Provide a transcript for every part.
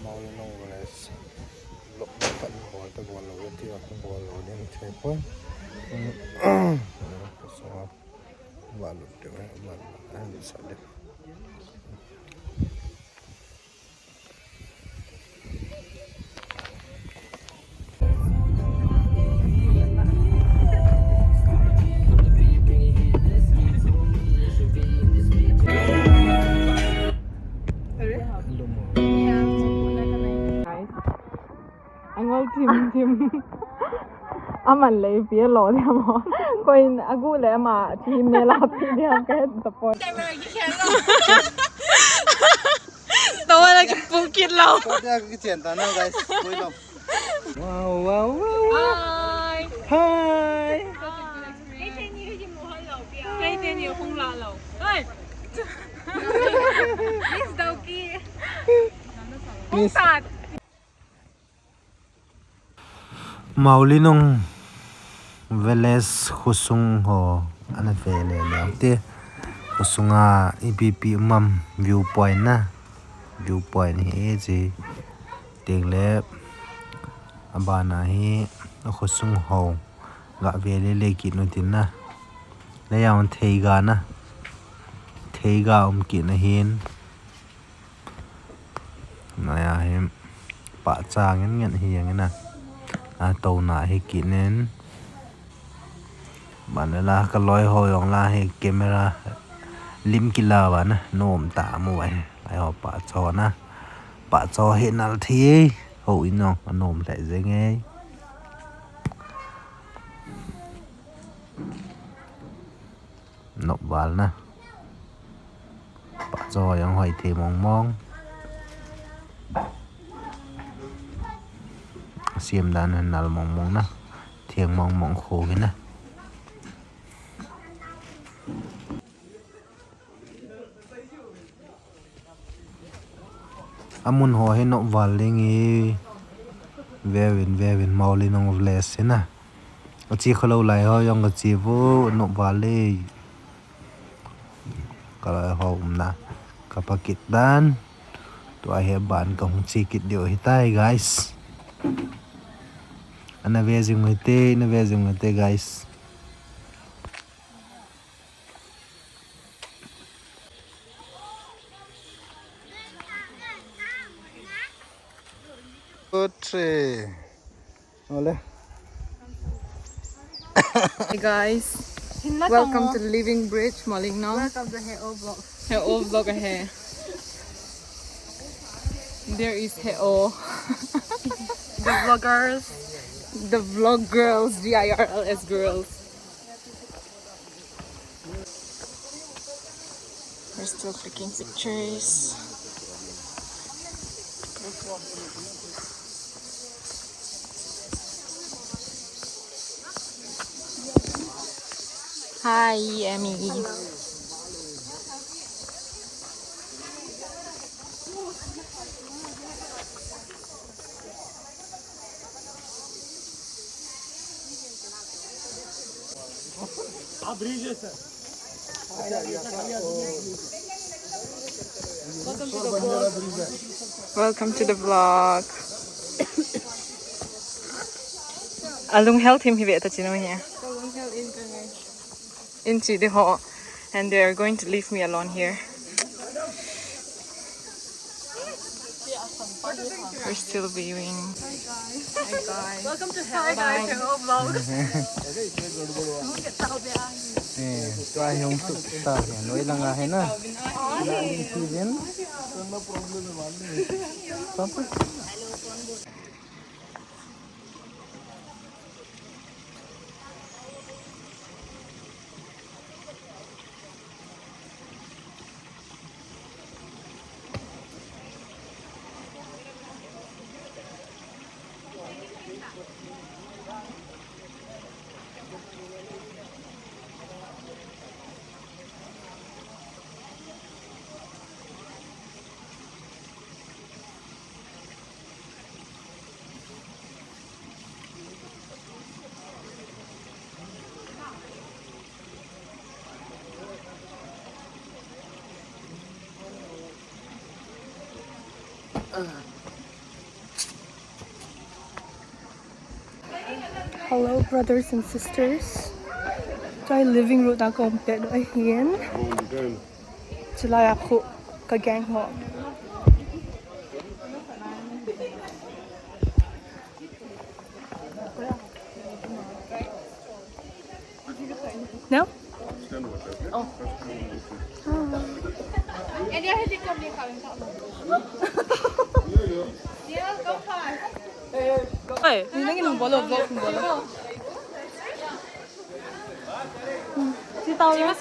Mawlynnong village lok kan bol ta bol lo ti wa bol lo den thai pon so wa lu te wa an sa de anh ơi tìm aman lấy phía lò thì mà coi agu lấy mà team này là team này cái support tôi là cái bukit lâu cái chuyện ta nó guys vui lắm wow wow wow hi hi cái tên nhiều không lạ lâu ơi Miss Dawki Miss Mawlynnong village khusung ho ana vele lemte khusunga EPP mam viewpoint na viewpoint hi ji tengle abana hi khusung ho ga vele le ki no tin na le yawn theiga na theiga ki na hin na ya him pa cha ngen ngen hi yang na tàu na hi kinen manala ka loi ho yong la hi camera lim kila ba na nom ta mu ai ai ho pa cho na pa cho he nal thi ho inong nom lại dễ nghe nộp vào na pa cho yong hoi thi mong mong xiêm đan nal mong mong na thiêng mong mong khô cái na amun ho he no wal lengi vevin Mawlynnong village na chi kholo lai ho yong chi vu no wal le kala ho na kapakit dan to ai he ban kong chi kit dio hitai guys ana vezing mete guys Otre ole Hey guys, welcome to the Living Bridge, Mawlynnong. Welcome to Heo Vlog. Heo vlog ahead. There is Heo. The vloggers. The vlog girls, GIRLS girls. We're still taking pictures. Hi, Emmy. Welcome to the vlog. Alung held him hibe ta chino niya. Into the hall, and they're going to leave me alone here. We're still viewing. Hi guys. Welcome to Heo Vlog. to ai hong su ta nói là ngay na na đi thi viên Hello, brothers and sisters. Tôi living room đã cùng biệt đội hiến. Chỉ là áp hộ cái gang họ. No? Oh. And you have to come here coming up. Yeah, go fast. Hey,你那个能播了，播不播了？知道了。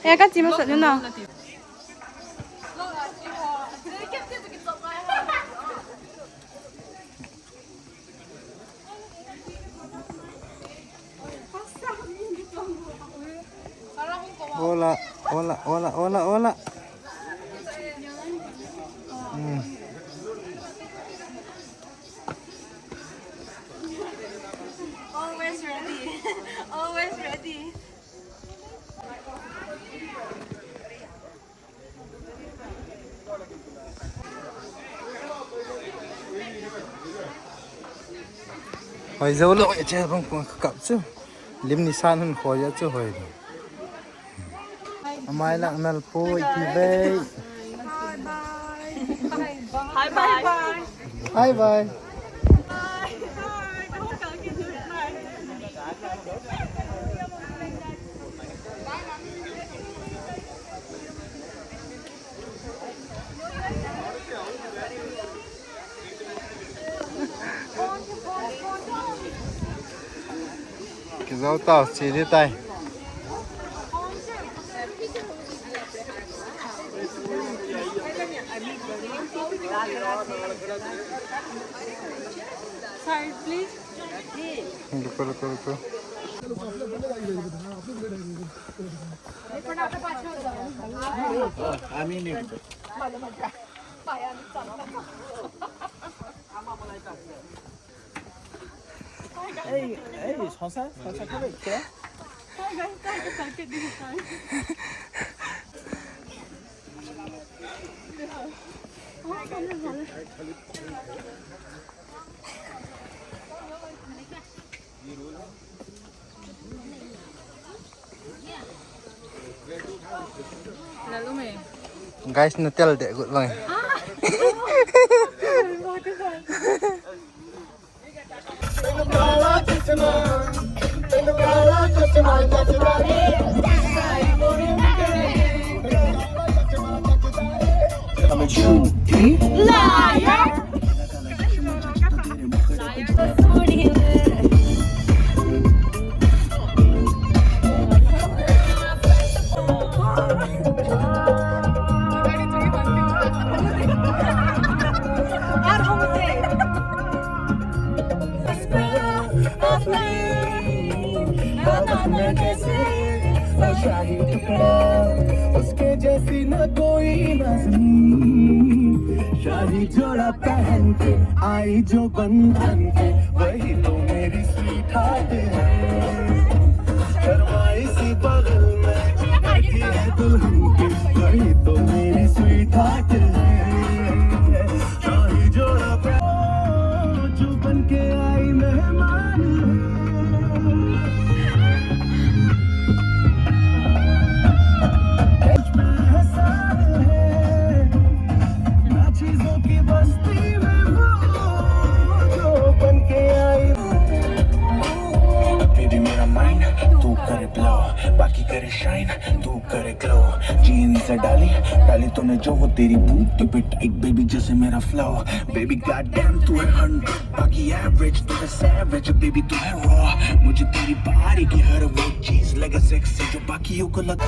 哎，家姐妹食咗啦。Hola, hola, hola, hola, hola. Always ready. Always ready. Hồi dấu lội chơi không có cặp chứ. Lim nisan hơn khỏi ra chứ hồi. Mai lặng nal po itibay. Bye bye. Bye bye. Cái dấu tao chỉ đi tay. Sorry, please. Ruko. 에이, 선사 카메라 있게. Guys, nutel deh good bang. उसके जैसी न कोई नजर शादी जोड़ा पहन के आई जो बंधन के वही तो मेरी स्वीट हार्ट है शर्माई सी बगल में बैठी है दुल्हन के वही तो मेरी स्वीट हार्ट है शादी जोड़ा जो बन के आई मेहमान बाकी करे शाइन तू करे ग्लो जीन्स डाली तूने जो वो तेरी बूटी पे टाइट बेबी जैसे मेरा फ्लो बेबी गॉड डैम तू है 100 बाकी एवरेज तू है सैवेज बेबी तू है रॉ मुझे तेरी बॉडी की हर वो चीज लगे सेक्सी जो बाकियों को लगा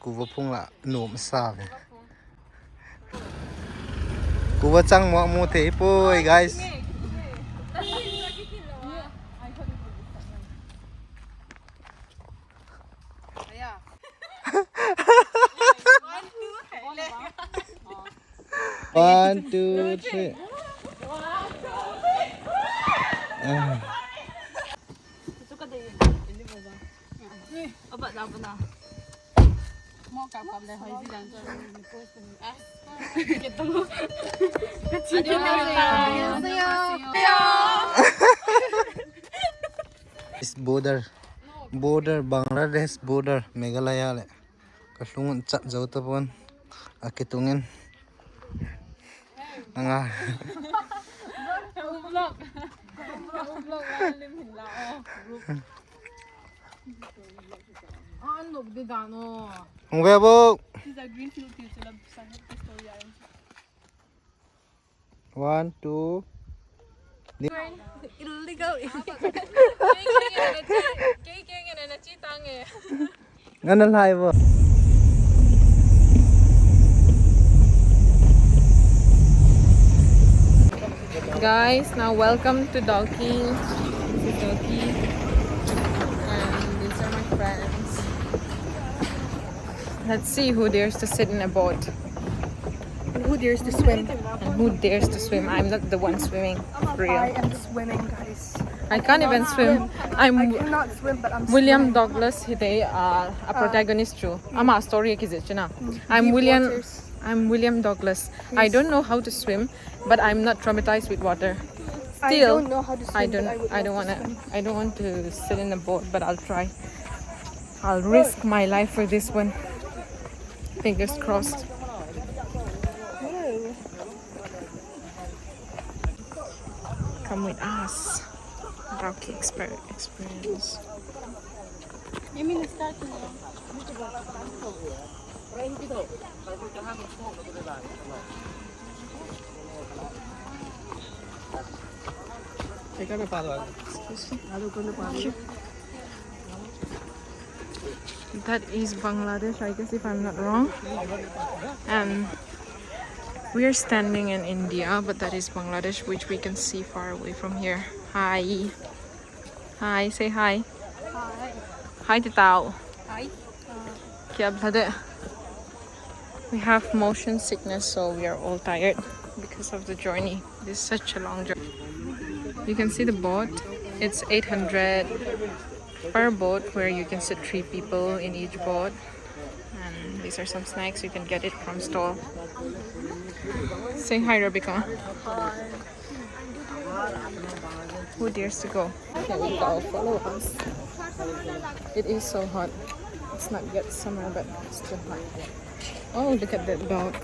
Cú phung là nổ sao vậy? Cú trăng mọ mua thế bôi guys. 1, 2, 3. Apa dah pernah? Mau kapal dah hari ini jangan ketemu. Kecil Is border Bangladesh border Meghalaya le kaslungun chat jauh tapon akitungin anga vlog lah lim hilla look di dano. Ngwebo These are green field fields. I love the story. 1, 2 Illegal. Kaya na chitang eh. ngana live Guys, now welcome to Dawki. This is Dawki. And these are my friends. Let's see who dares to sit in a boat Who dares to swim? and who dares to swim. I'm not the one swimming. For I real. am swimming, guys. I can't even swim. I I'm cannot swim, but I'm William swimming. Douglas. They are a protagonist too. Ama story kisit na. I'm Deep William. waters. I'm William Douglas. I don't know how to swim, but I'm not traumatized with water. I Still, don't know how to swim. I but would don't love to wanna. swim. I don't want to sit in a boat, but I'll try. I'll risk my life for this one. Fingers crossed. Whoa. Come with us. Dawki experience. You mean the start? That is Bangladesh, I guess, if I'm not wrong. And we are standing in India, but that is Bangladesh, which we can see far away from here. Hi. Hi, say hi. Hi. Hi to Tao. Hi. Kya blade? We have motion sickness, so we are all tired because of the journey. This is such a long journey. You can see the boat. It's 800 per boat, where you can sit 3 people in each boat. And these are some snacks. You can get it from stall. Say hi, Rebecca. Who dares to go? Here we go. Follow us. It is so hot. It's not yet summer, but it's still hot. Oh, look at that dog.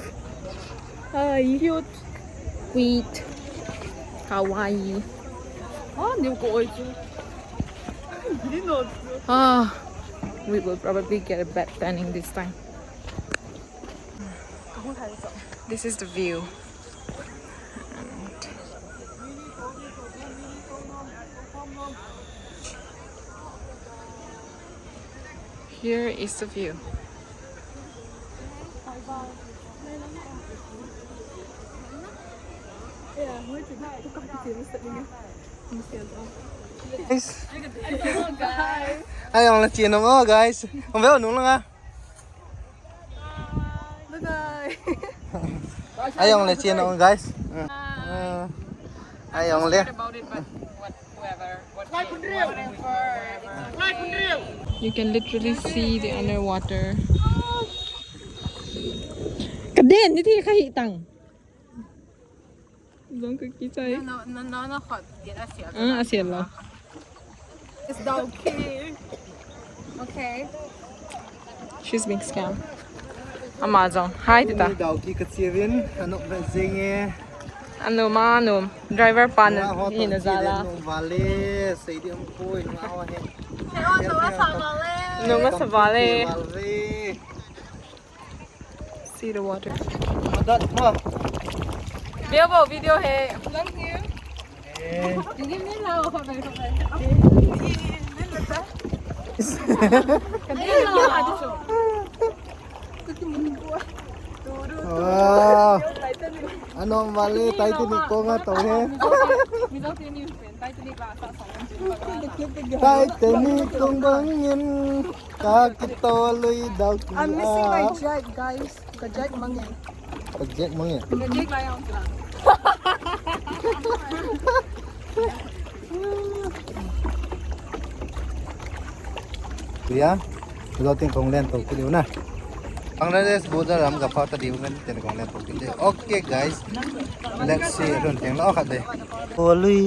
Hi. Cute. Sweet. Kawaii. Ah, we will probably get a bad tanning this time. This is the view. And here is the view. guys ayong la chien mo guys không biết nung lang Bye bye. ayong la chien mo guys ayong le About it, but you can literally see the underwater. Kadin, hindi ka hitang. Don't cookie say. No, hot. Get us here. Asielo. It's Dawki. Okay. She's being scammed. Amazon. Hi, tita. Dawki katsirin ano ba zinge Ano manum? Driver pan hinazala. vale say di ang koy no awa he No mas vale. See the water. adat mo Video hai. Thank you. wow ano ang vale tayo tinik ko nga to he tayo tinik kong bangin kakitoloy daw I'm missing my jet, guys. The jet monkey. Project mo nga. Project lang yung plan. Kuya, piloting kong lento. Kiliw na. Bangladesh Buddha Ram ka pa tadi mo tin kong lento. Okay guys. Let's see. Ron ting lo ka de. Oli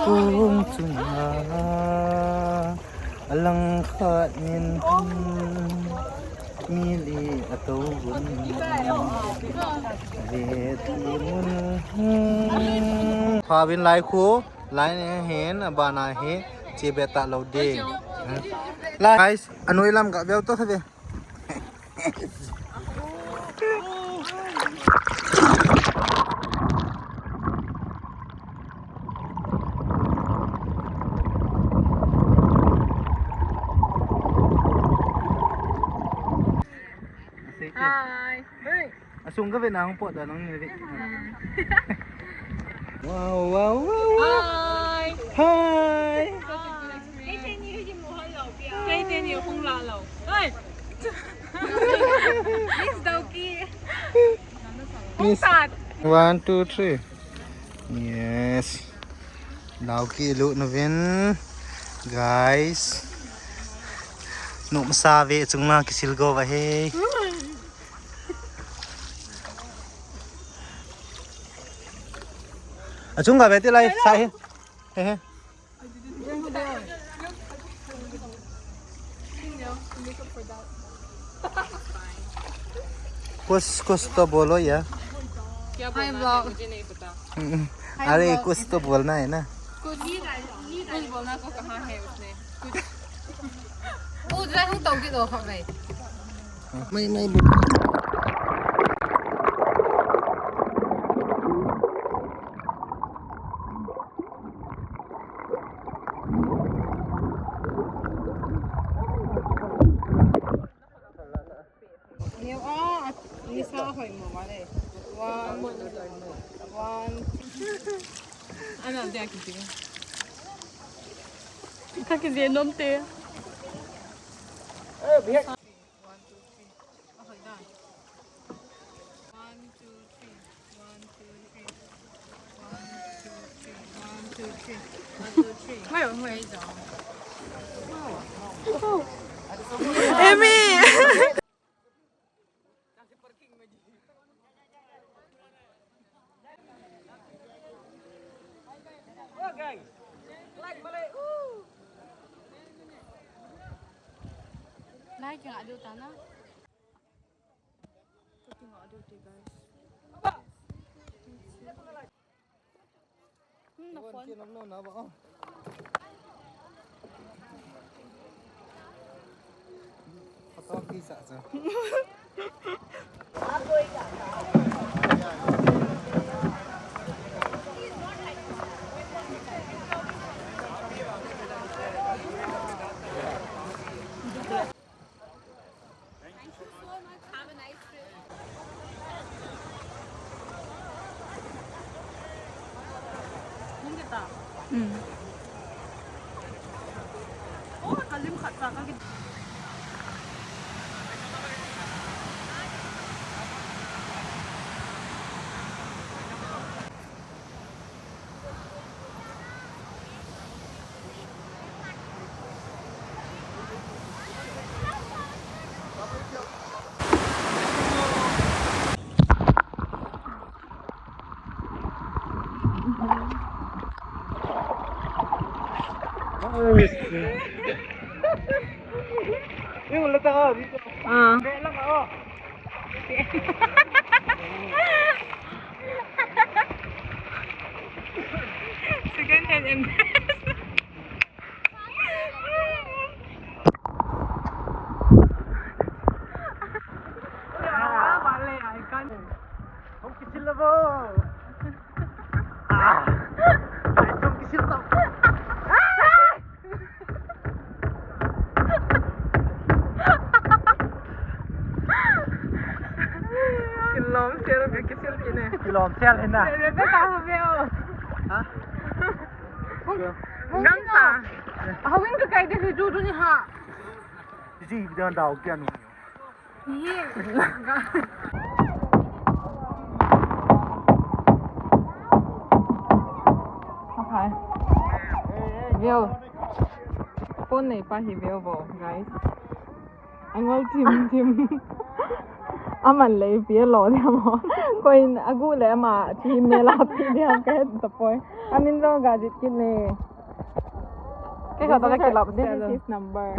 kung tunga alang khat min mili atau bun Phabin lai khu lai hen bana he chebeta lo de guys anu ilam ka bel to thabe Hi. Asung ka na akong po doon ang nili. Wow, wow, wow, wow. Hi. Hi. Miss Dawki. Miss. 1, 2, 3. Yes. Dawki look na vin. Guys. No masabi itong mga kisilgo ba hey. Chúng cả về tí này sai he कुछ तो बोलो यार Hi vlog. अरे कुछ तो बोलना है ना कुछ बोलना को कहाँ है उसने कुछ वो जो है हम तौकी दो हम नहीं नहीं nhiều đi sao hỏi một cái này one anh làm gì cái gì các cái gì nôm tê Amy. Like yang ada tanah. Tengok ada tu guys. Yung letak ah dito. Dek lang ako. Second hand and Không kisil na po. Không kisil na. Kilom siya rin kisil kini. Kilom sel na. Bebe kaho beo. Ha? Gangsa. Hawin ka kay de juju ni ha. Ji bidan daw kyan mo. Okay. View. Phone này pa hi view vô, guys. Anh ngồi tim. Aman lấy phía lò đi mà. Coi agu lấy mà chỉ mê la phi đi ham cái tập point. Amin rồi gadget kín này. Cái cái đó là this is his number.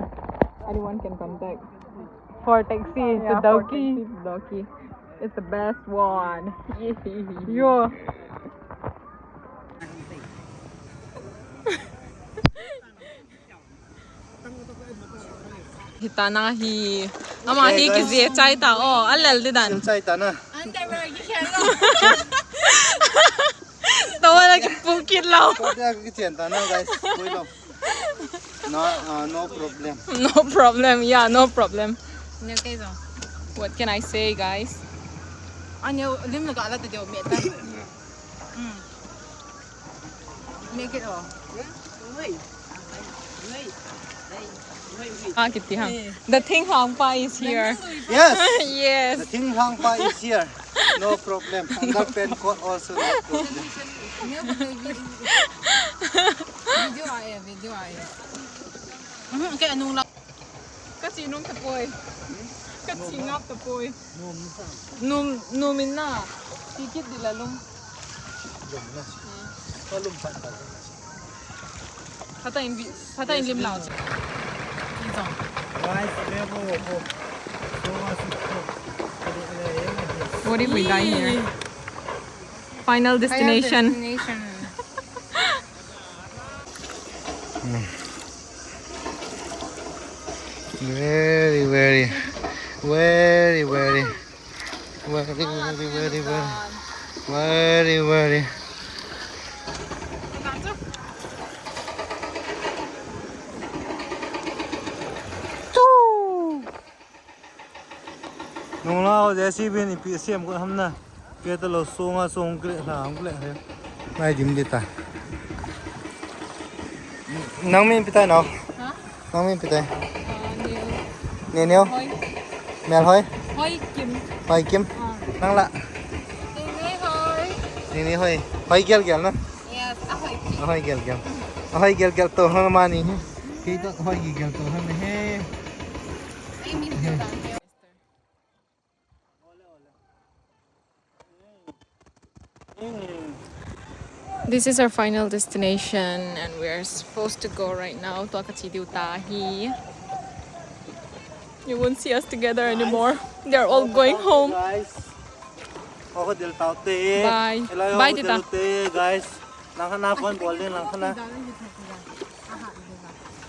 Anyone can contact for taxi to Dawki. Dawki. It's the best one. Yo. Hita na hi. Ama hi ki zia chai ta o alal di dan. Chai ta na. Tawa na ki pukit lao. Ko dia cái chuyện ta na guys. Koi lo. No problem. No problem. Yeah, no problem. What can I say, guys? Anh lim là gọi là từ điều miệng ta. Miệng cái đó. Ah, kiti ha. The Thing Hong Pa is here. Yes. Yes. The thing hang pa is here. No problem. Underpen coat also no problem. Video ai. Cái anh là Kasi nung tapoy. Kasi ngap tapoy. Num na. Tikit dilalong. Lum na. Ko lum pa ta. Patayin lim lao. Guys, level ko. What if we die here? Final destination. Very nung lao jesse bin ipi siam ko hamna ke to lo songa song kre thang kle he mai dim di ta nang min pitai no Hả? nang min pitai Nhiều. ne neo Hoi. mel hoi Hoi kim. hoi kim nang la ni hoi hoi gel gel no yes, hoi gel to ha mani ki to hoi gel to ha he This is our final destination and we are supposed to go right now to Akachidi Utahi. You won't see us together anymore. They're all going home. guys ko del taute Bye. Bye, tita. guys lang khana pon bol din lang khana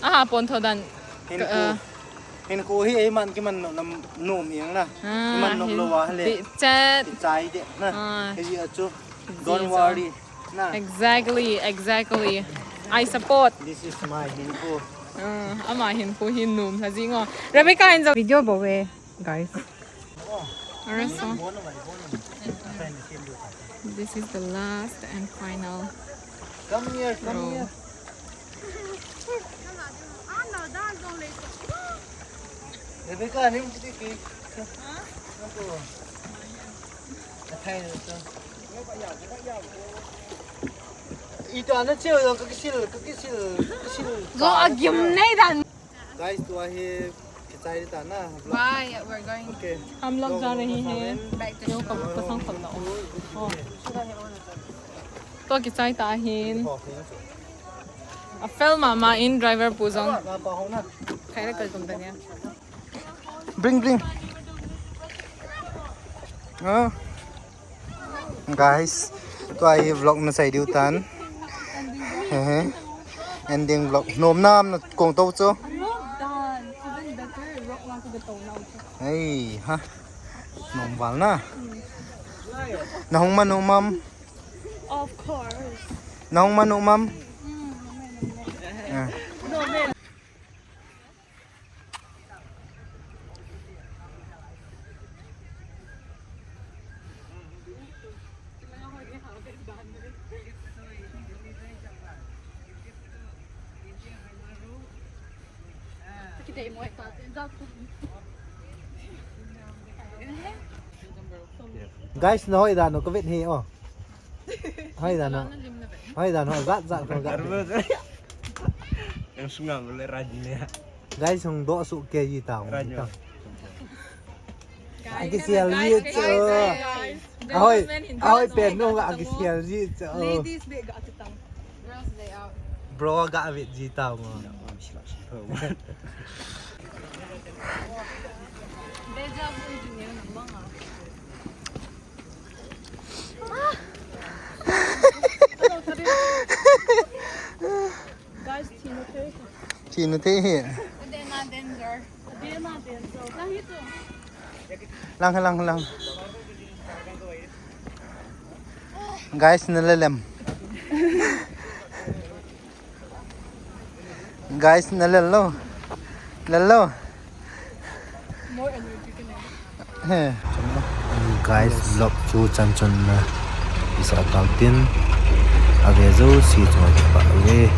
Ah, ponto dan. hin ko hi ai man ki man nam nom yang na man nom lo wa le Chat. chai de na ke ji achu don't Ji worry na Exactly. I support. this is my hin ko Ama hin po hin num sa zingo. Rebecca in the video ba we, guys. Alright, so this is the last and final come here row. Rebecca nim ti ki thay nữa cho ito ano chill yung kakisil Go agyum na dan. guys to ahi kitai ta na Bye, we're going okay हम लोग जा रहे हैं back to जो कब पसंद कर लो तो किसाई ताहिन a film mama in driver puzong Kaya ka kumta niya. bring guys to ahi vlog na sai diu tan ending vlog nom nam na kong to cho hey ha nom wal na na hong man nom mam Of course. na hong man nom mam Guys, nói ra nó có vết hề không? Hỏi ra nó gắt dạ không gắt. Yang sungang boleh rajin ya. Guys, không đỗ sụ kê gì tao. Rajin. Anh cái xèo gì chứ? Ahoy pen nó gạ cái xèo gì chứ? Ladies be gak ketang. Girls, they out. Bro gạ vết gì tao mà. Deja vu din yun ng mga. Guys, Tino Tay. Chị nó thế hệ. Hindi natin, sir. Sabihin natin. So, kahit Lang. Guys, nalalam. Guys, nalalo. Lalo. more energy ka na. Guys, vlog chu chan chun na isa kautin. Ave zo si chwa pa we.